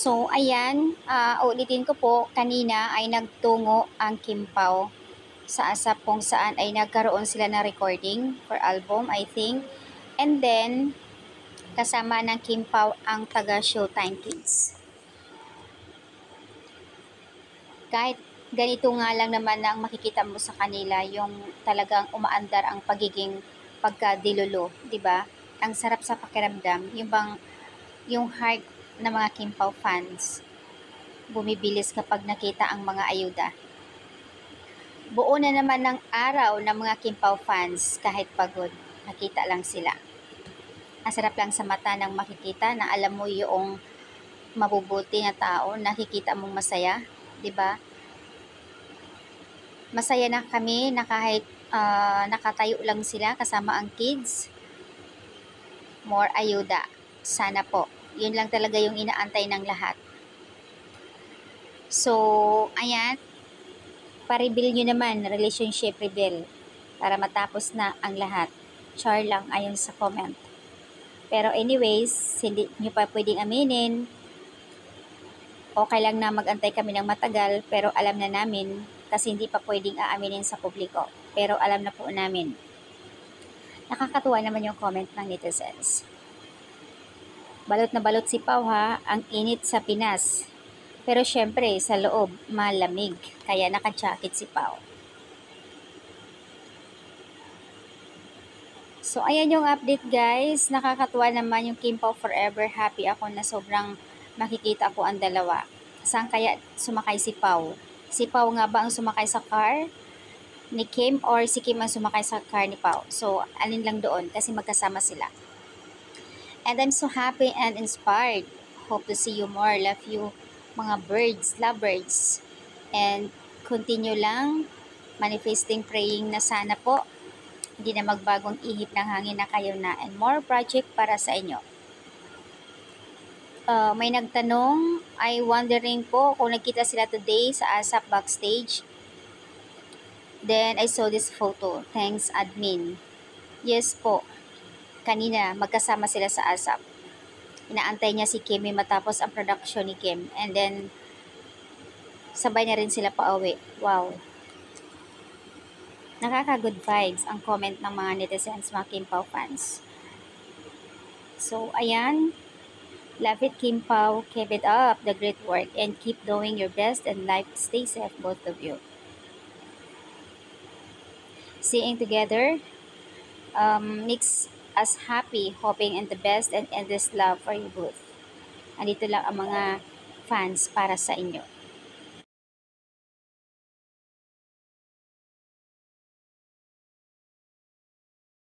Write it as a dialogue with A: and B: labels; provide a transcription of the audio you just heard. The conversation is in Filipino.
A: So, ayan, ulitin ko po, kanina ay nagtungo ang Kim Pao sa ASAP kung saan ay nagkaroon sila ng recording for album, I think. And then, kasama ng Kim Pao ang taga Showtime Kids. Kahit ganito nga lang naman ang makikita mo sa kanila, yung talagang umaandar ang pagiging pagkadilulo, di ba? Ang sarap sa pakiramdam, yung heart ng mga Kim Pao fans bumibilis kapag nakita ang mga ayuda. Buo na naman ng araw ng mga Kim Pao fans kahit pagod, nakita lang sila. Ang sarap lang sa mata ng makikita na alam mo yung mabubuti na tao, nakikita mong masaya, di ba? Masaya na kami na kahit nakatayo lang sila kasama ang kids. More ayuda. Sana po. Yun lang talaga yung inaantay ng lahat. So, ayan. Pa-reveal nyo naman, relationship reveal. Para matapos na ang lahat. Char lang ayon sa comment. Pero anyways, hindi nyo pa pwedeng aminin. Okay lang na mag-antay kami ng matagal, pero alam na namin kasi hindi pa pwedeng aaminin sa publiko. Pero alam na po namin. Nakakatuwa naman yung comment ng netizens. Balot na balot si Pau ha, ang init sa Pinas. Pero syempre, sa loob, malamig. Kaya naka-jacket si Pau. So, ayan yung update guys. Nakakatuwa naman yung Kim Pao Forever. Happy ako na sobrang makikita ko ang dalawa. Saan kaya sumakay si Pau? Si Pau nga ba ang sumakay sa car ni Kim or si Kim ang sumakay sa car ni Pau? So, alin lang doon kasi magkasama sila. And I'm so happy and inspired. Hope to see you more. Love you mga birds, lovebirds. And continue lang manifesting, praying na sana po hindi na magbagong ihip ng hangin na kayo na and more project para sa inyo. May nagtanong, I wondering po kung nagkita sila today sa ASAP backstage. Then I saw this photo. Thanks admin. Yes po. Kanina magkasama sila sa ASAP. Inaantay niya si Kim matapos ang production ni Kim. And then sabay na rin sila pauwi. Wow. Nakaka-good vibes ang comment ng mga netizens, mga Kim Pao fans. So, ayan. Love it, Kim Pao. Keep it up, the great work. And keep doing your best and life stay safe, both of you. Seeing together makes us happy, hoping in the best and endless love for you both. Andito lang ang mga fans para sa inyo.